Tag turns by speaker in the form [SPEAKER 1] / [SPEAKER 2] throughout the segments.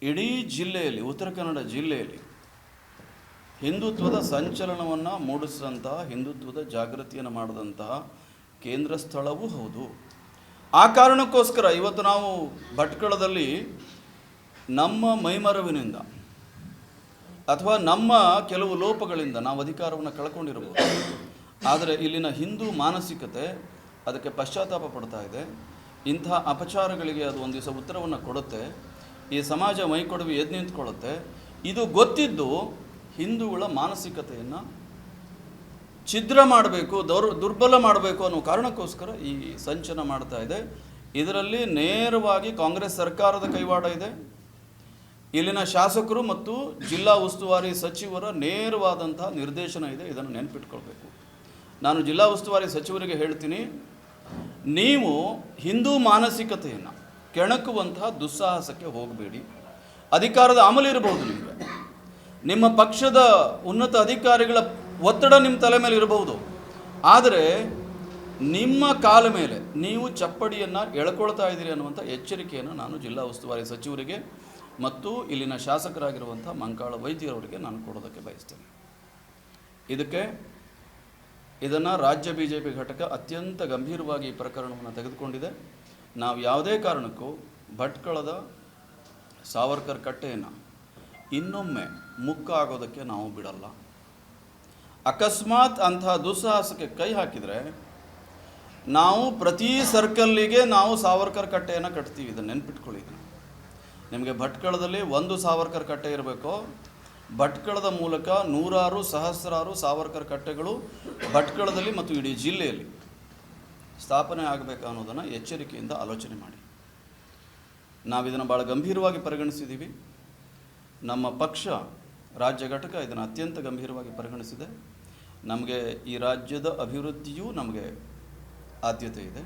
[SPEAKER 1] ಇಡೀ ಜಿಲ್ಲೆಯಲ್ಲಿ, ಉತ್ತರ ಕನ್ನಡ ಜಿಲ್ಲೆಯಲ್ಲಿ ಹಿಂದುತ್ವದ ಸಂಚಲನವನ್ನು ಮೂಡಿಸಿದಂತಹ, ಹಿಂದುತ್ವದ ಜಾಗೃತಿಯನ್ನು ಮಾಡಿದಂತಹ ಕೇಂದ್ರ ಸ್ಥಳವೂ ಹೌದು. ಆ ಕಾರಣಕ್ಕೋಸ್ಕರ ಇವತ್ತು ನಾವು ಭಟ್ಕಳದಲ್ಲಿ ನಮ್ಮ ಮೈಮರವಿನಿಂದ ಅಥವಾ ನಮ್ಮ ಕೆಲವು ಲೋಪಗಳಿಂದ ನಾವು ಅಧಿಕಾರವನ್ನು ಕಳ್ಕೊಂಡಿರಬಹುದು. ಆದರೆ ಇಲ್ಲಿನ ಹಿಂದೂ ಮಾನಸಿಕತೆ ಅದಕ್ಕೆ ಪಶ್ಚಾತ್ತಾಪ ಪಡ್ತಾ ಇದೆ. ಇಂಥ ಅಪಚಾರಗಳಿಗೆ ಅದು ಒಂದು ದಿವಸ ಉತ್ತರವನ್ನು ಕೊಡುತ್ತೆ. ಈ ಸಮಾಜ ಮೈಕೊಡವಿ ಎದ್ದು ನಿಂತ್ಕೊಳ್ಳುತ್ತೆ. ಇದು ಗೊತ್ತಿದ್ದು ಹಿಂದೂಗಳ ಮಾನಸಿಕತೆಯನ್ನು ಛಿದ್ರ ಮಾಡಬೇಕು, ದುರ್ಬಲ ಮಾಡಬೇಕು ಅನ್ನೋ ಕಾರಣಕ್ಕೋಸ್ಕರ ಈ ಸಂಚನ ಮಾಡ್ತಾ ಇದೆ. ಇದರಲ್ಲಿ ನೇರವಾಗಿ ಕಾಂಗ್ರೆಸ್ ಸರ್ಕಾರದ ಕೈವಾಡ ಇದೆ. ಇಲ್ಲಿನ ಶಾಸಕರು ಮತ್ತು ಜಿಲ್ಲಾ ಉಸ್ತುವಾರಿ ಸಚಿವರ ನೇರವಾದಂಥ ನಿರ್ದೇಶನ ಇದೆ. ಇದನ್ನು ನೆನಪಿಟ್ಕೊಳ್ಬೇಕು. ನಾನು ಜಿಲ್ಲಾ ಉಸ್ತುವಾರಿ ಸಚಿವರಿಗೆ ಹೇಳ್ತೀನಿ, ನೀವು ಹಿಂದೂ ಮಾನಸಿಕತೆಯನ್ನು ಕೆಣಕುವಂತಹ ದುಸ್ಸಾಹಸಕ್ಕೆ ಹೋಗಬೇಡಿ. ಅಧಿಕಾರದ ಅಮಲು ಇರಬಹುದು, ನಿಮ್ಮ ಪಕ್ಷದ ಉನ್ನತ ಅಧಿಕಾರಿಗಳ ಒತ್ತಡ ನಿಮ್ಮ ತಲೆ ಮೇಲೆ ಇರಬಹುದು. ಆದರೆ ನಿಮ್ಮ ಕಾಲ ಮೇಲೆ ನೀವು ಚಪ್ಪಡಿಯನ್ನು ಎಳ್ಕೊಳ್ತಾ ಇದ್ದೀರಿ ಅನ್ನುವಂಥ ಎಚ್ಚರಿಕೆಯನ್ನು ನಾನು ಜಿಲ್ಲಾ ಉಸ್ತುವಾರಿ ಸಚಿವರಿಗೆ ಮತ್ತು ಇಲ್ಲಿನ ಶಾಸಕರಾಗಿರುವಂಥ ಮಂಕಾಳ ವೈದ್ಯರವರಿಗೆ ನಾನು ಕೊಡೋದಕ್ಕೆ ಬಯಸ್ತೇನೆ. ಇದನ್ನು ರಾಜ್ಯ BJP ಘಟಕ ಅತ್ಯಂತ ಗಂಭೀರವಾಗಿ ಈ ಪ್ರಕರಣವನ್ನು ತೆಗೆದುಕೊಂಡಿದೆ. ನಾವು ಯಾವುದೇ ಕಾರಣಕ್ಕೂ ಭಟ್ಕಳದ ಸಾವರ್ಕರ್ ಕಟ್ಟೆಯನ್ನು ಇನ್ನೊಮ್ಮೆ ಮುಕ್ಕ ಆಗೋದಕ್ಕೆ ನಾವು ಬಿಡಲ್ಲ. ಅಕಸ್ಮಾತ್ ಅಂತಹ ದುಸ್ಸಾಹಸಕ್ಕೆ ಕೈ ಹಾಕಿದರೆ ನಾವು ಪ್ರತಿ ಸರ್ಕಲ್ಲಿಗೆ ನಾವು ಸಾವರ್ಕರ್ ಕಟ್ಟೆಯನ್ನು ಕಟ್ತೀವಿ. ಇದನ್ನು ನೆನ್ಪಿಟ್ಕೊಳ್ಳಿ. ನಿಮಗೆ ಭಟ್ಕಳದಲ್ಲಿ ಒಂದು ಸಾವರ್ಕರ್ ಕಟ್ಟೆ ಇರಬೇಕು. ಭಟ್ಕಳದ ಮೂಲಕ ನೂರಾರು ಸಹಸ್ರಾರು ಸಾವರ್ಕರ್ ಕಟ್ಟೆಗಳು ಭಟ್ಕಳದಲ್ಲಿ ಮತ್ತು ಇಡೀ ಜಿಲ್ಲೆಯಲ್ಲಿ ಸ್ಥಾಪನೆ ಆಗಬೇಕು ಅನ್ನೋದನ್ನು ಎಚ್ಚರಿಕೆಯಿಂದ ಆಲೋಚನೆ ಮಾಡಿ. ನಾವಿದನ್ನು ಭಾಳ ಗಂಭೀರವಾಗಿ ಪರಿಗಣಿಸಿದ್ದೀವಿ. ನಮ್ಮ ಪಕ್ಷ ರಾಜ್ಯ ಘಟಕ ಇದನ್ನು ಅತ್ಯಂತ ಗಂಭೀರವಾಗಿ ಪರಿಗಣಿಸಿದೆ. ನಮಗೆ ಈ ರಾಜ್ಯದ ಅಭಿವೃದ್ಧಿಯೂ ನಮಗೆ ಆದ್ಯತೆ ಇದೆ.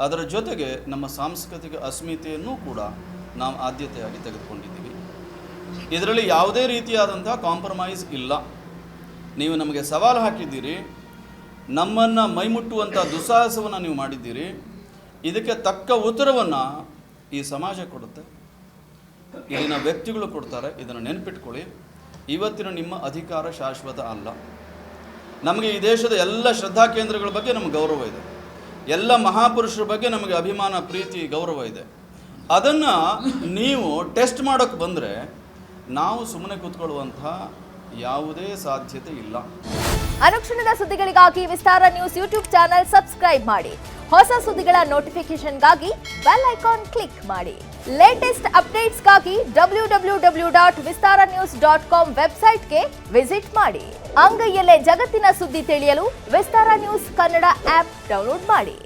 [SPEAKER 1] ಅದರ ಜೊತೆಗೆ ನಮ್ಮ ಸಾಂಸ್ಕೃತಿಕ ಅಸ್ಮಿತೆಯನ್ನು ಕೂಡ ನಾವು ಆದ್ಯತೆಯಾಗಿ ತೆಗೆದುಕೊಂಡಿದ್ದೀವಿ. ಇದರಲ್ಲಿ ಯಾವುದೇ ರೀತಿಯಾದಂಥ ಕಾಂಪ್ರಮೈಸ್ ಇಲ್ಲ. ನೀವು ನಮಗೆ ಸವಾಲು ಹಾಕಿದ್ದೀರಿ, ನಮ್ಮನ್ನು ಮೈಮುಟ್ಟುವಂಥ ದುಸ್ಸಾಹಸವನ್ನು ನೀವು ಮಾಡಿದ್ದೀರಿ. ಇದಕ್ಕೆ ತಕ್ಕ ಉತ್ತರವನ್ನು ಈ ಸಮಾಜ ಕೊಡುತ್ತೆ, ಇಲ್ಲಿನ ವ್ಯಕ್ತಿಗಳು ಕೊಡ್ತಾರೆ. ಇದನ್ನು ನೆನಪಿಟ್ಕೊಳ್ಳಿ. ಇವತ್ತಿನ ನಿಮ್ಮ ಅಧಿಕಾರ ಶಾಶ್ವತ ಅಲ್ಲ. ನಮಗೆ ಈ ದೇಶದ ಎಲ್ಲ ಶ್ರದ್ಧಾ ಕೇಂದ್ರಗಳ ಬಗ್ಗೆ ನಮಗೆ ಗೌರವ ಇದೆ. ಎಲ್ಲ ಮಹಾಪುರುಷರ ಬಗ್ಗೆ ನಮಗೆ ಅಭಿಮಾನ, ಪ್ರೀತಿ, ಗೌರವ ಇದೆ. ಅದನ್ನು ನೀವು ಟೆಸ್ಟ್ ಮಾಡೋಕ್ಕೆ ಬಂದರೆ ನಾವು ಸುಮ್ಮನೆ ಕೂತ್ಕೊಳ್ಳುವಂಥ ಯಾವುದೇ ಸಾಧ್ಯತೆ ಇಲ್ಲ.
[SPEAKER 2] ಅನುಕ್ಷಣದ ಸುದ್ದಿಗಳಿಗಾಗಿ ವಿಸ್ತಾರ ನ್ಯೂಸ್ ಯೂಟ್ಯೂಬ್ ಚಾನೆಲ್ ಸಬ್ಸ್ಕ್ರೈಬ್ ಮಾಡಿ. ಹೊಸ ಸುದ್ದಿಗಳ ನೋಟಿಫಿಕೇಶನ್ಗಾಗಿ ಬೆಲ್ ಐಕಾನ್ ಕ್ಲಿಕ್ ಮಾಡಿ. ಲೇಟೆಸ್ಟ್ ಅಪ್ಡೇಟ್ಸ್ಗಾಗಿ www.vistaranews.com ವೆಬ್ಸೈಟ್ಗೆ ವಿಸಿಟ್ ಮಾಡಿ. ಅಂಗೈಯಲ್ಲೇ ಜಗತ್ತಿನ ಸುದ್ದಿ ತಿಳಿಯಲು ವಿಸ್ತಾರ ನ್ಯೂಸ್ ಕನ್ನಡ ಆಪ್ ಡೌನ್ಲೋಡ್ ಮಾಡಿ.